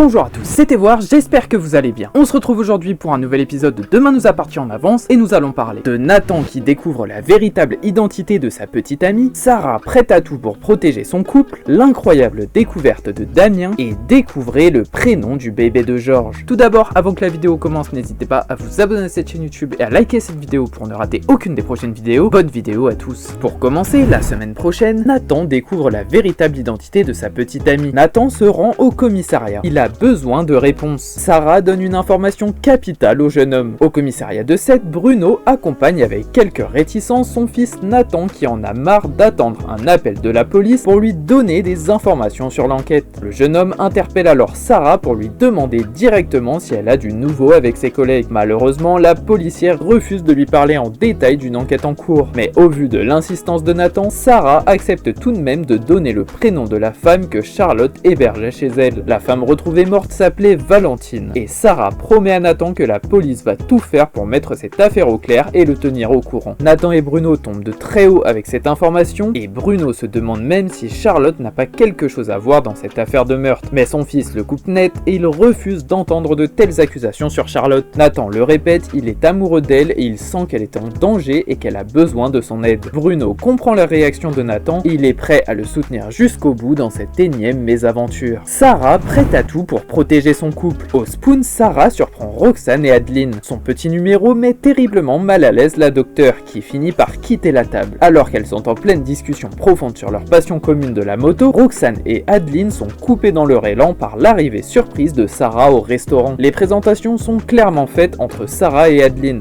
Bonjour à tous, c'était Voir, j'espère que vous allez bien. On se retrouve aujourd'hui pour un nouvel épisode de Demain nous appartient en avance et nous allons parler de Nathan qui découvre la véritable identité de sa petite amie, Sarah prête à tout pour protéger son couple, l'incroyable découverte de Damien et découvrez le prénom du bébé de Georges. Tout d'abord, avant que la vidéo commence, n'hésitez pas à vous abonner à cette chaîne YouTube et à liker cette vidéo pour ne rater aucune des prochaines vidéos. Bonne vidéo à tous. Pour commencer, la semaine prochaine, Nathan découvre la véritable identité de sa petite amie. Nathan se rend au commissariat. Il a besoin de réponses. Sarah donne une information capitale au jeune homme. Au commissariat de Sète, Bruno accompagne avec quelques réticences son fils Nathan qui en a marre d'attendre un appel de la police pour lui donner des informations sur l'enquête. Le jeune homme interpelle alors Sarah pour lui demander directement si elle a du nouveau avec ses collègues. Malheureusement, la policière refuse de lui parler en détail d'une enquête en cours. Mais au vu de l'insistance de Nathan, Sarah accepte tout de même de donner le prénom de la femme que Charlotte hébergeait chez elle. La femme retrouvée morte s'appelait Valentine. Et Sarah promet à Nathan que la police va tout faire pour mettre cette affaire au clair et le tenir au courant. Nathan et Bruno tombent de très haut avec cette information et Bruno se demande même si Charlotte n'a pas quelque chose à voir dans cette affaire de meurtre. Mais son fils le coupe net et il refuse d'entendre de telles accusations sur Charlotte. Nathan le répète, il est amoureux d'elle et il sent qu'elle est en danger et qu'elle a besoin de son aide. Bruno comprend la réaction de Nathan et il est prêt à le soutenir jusqu'au bout dans cette énième mésaventure. Sarah prête à tout pour protéger son couple. Au spoon, Sarah surprend Roxane et Adeline. Son petit numéro met terriblement mal à l'aise la docteure qui finit par quitter la table. Alors qu'elles sont en pleine discussion profonde sur leur passion commune de la moto, Roxane et Adeline sont coupées dans leur élan par l'arrivée surprise de Sarah au restaurant. Les présentations sont clairement faites entre Sarah et Adeline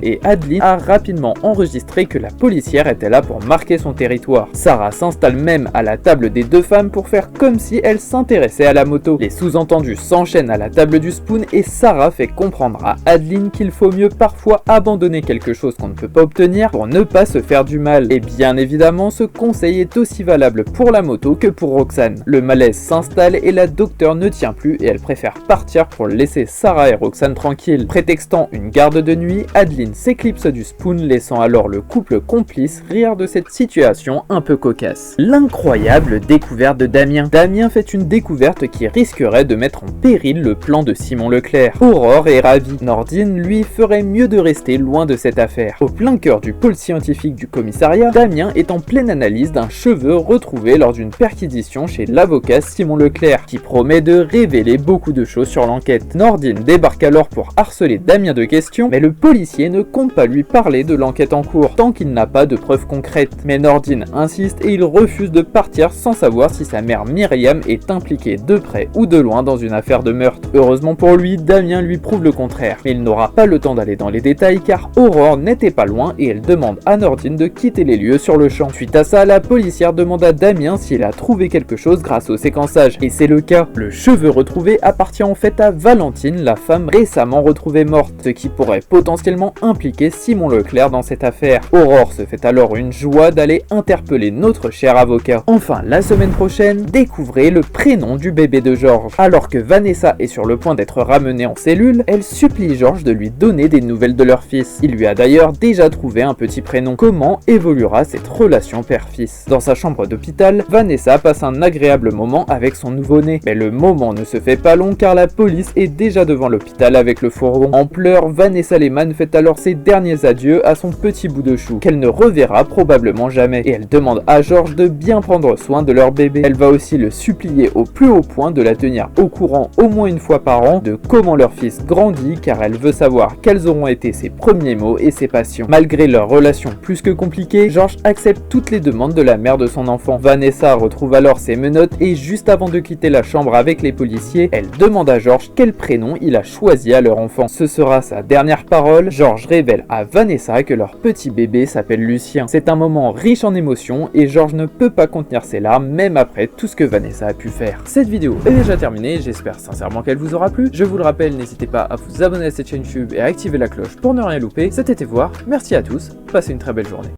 a rapidement enregistré que la policière était là pour marquer son territoire. Sarah s'installe même à la table des deux femmes pour faire comme si elle s'intéressait à la moto. Les sous-entendus s'enchaînent à la table du spoon et Sarah fait comprendre à Adeline qu'il faut mieux parfois abandonner quelque chose qu'on ne peut pas obtenir pour ne pas se faire du mal. Et bien évidemment, ce conseil est aussi valable pour la moto que pour Roxane. Le malaise s'installe et la docteure ne tient plus et elle préfère partir pour laisser Sarah et Roxane tranquilles. Prétextant une garde de nuit, Adeline s'éclipse du spoon, laissant alors le couple complice rire de cette situation un peu cocasse. L'incroyable découverte de Damien. Damien fait une découverte qui risquerait de mettre en péril le plan de Simon Leclerc. Aurore est ravie. Nordine, lui, ferait mieux de rester loin de cette affaire. Au plein cœur du pôle scientifique du commissariat, Damien est en pleine analyse d'un cheveu retrouvé lors d'une perquisition chez l'avocat Simon Leclerc, qui promet de révéler beaucoup de choses sur l'enquête. Nordine débarque alors pour harceler Damien de questions, mais le policier ne compte pas lui parler de l'enquête en cours, tant qu'il n'a pas de preuves concrètes. Mais Nordine insiste et il refuse de partir sans savoir si sa mère Myriam est impliquée de près ou de loin dans une affaire de meurtre. Heureusement pour lui, Damien lui prouve le contraire. Mais il n'aura pas le temps d'aller dans les détails car Aurore n'était pas loin et elle demande à Nordine de quitter les lieux sur le champ. Suite à ça, la policière demande à Damien s'il a trouvé quelque chose grâce au séquençage. Et c'est le cas. Le cheveu retrouvé appartient en fait à Valentine, la femme récemment retrouvée morte, ce qui pourrait potentiellement impliquer Simon Leclerc dans cette affaire. Aurore se fait alors une joie d'aller interpeller notre cher avocat. Enfin, la semaine prochaine, découvrez le prénom du bébé de Georges. Alors que Vanessa est sur le point d'être ramenée en cellule, elle supplie Georges de lui donner des nouvelles de leur fils. Il lui a d'ailleurs déjà trouvé un petit prénom. Comment évoluera cette relation père-fils? Dans sa chambre d'hôpital, Vanessa passe un agréable moment avec son nouveau-né. Mais le moment ne se fait pas long car la police est déjà devant l'hôpital avec le fourgon. En pleurs, Vanessa Lehmann fait alors ses derniers adieux à son petit bout de chou, qu'elle ne reverra probablement jamais. Et elle demande à Georges de bien prendre soin de leur bébé. Elle va aussi le supplier au plus haut point de la tenir au courant au moins une fois par an de comment leur fils grandit car elle veut savoir quels auront été ses premiers mots et ses passions. Malgré leur relation plus que compliquée, Georges accepte toutes les demandes de la mère de son enfant. Vanessa retrouve alors ses menottes et juste avant de quitter la chambre avec les policiers, elle demande à Georges quel prénom il a choisi à leur enfant. Ce sera sa dernière parole. Georges révèle à Vanessa que leur petit bébé s'appelle Lucien. C'est un moment riche en émotions et Georges ne peut pas contenir ses larmes même après tout ce que Vanessa a pu faire. Cette vidéo est déjà terminée, j'espère sincèrement qu'elle vous aura plu. Je vous le rappelle, n'hésitez pas à vous abonner à cette chaîne YouTube et à activer la cloche pour ne rien louper. C'était Voir, merci à tous, passez une très belle journée.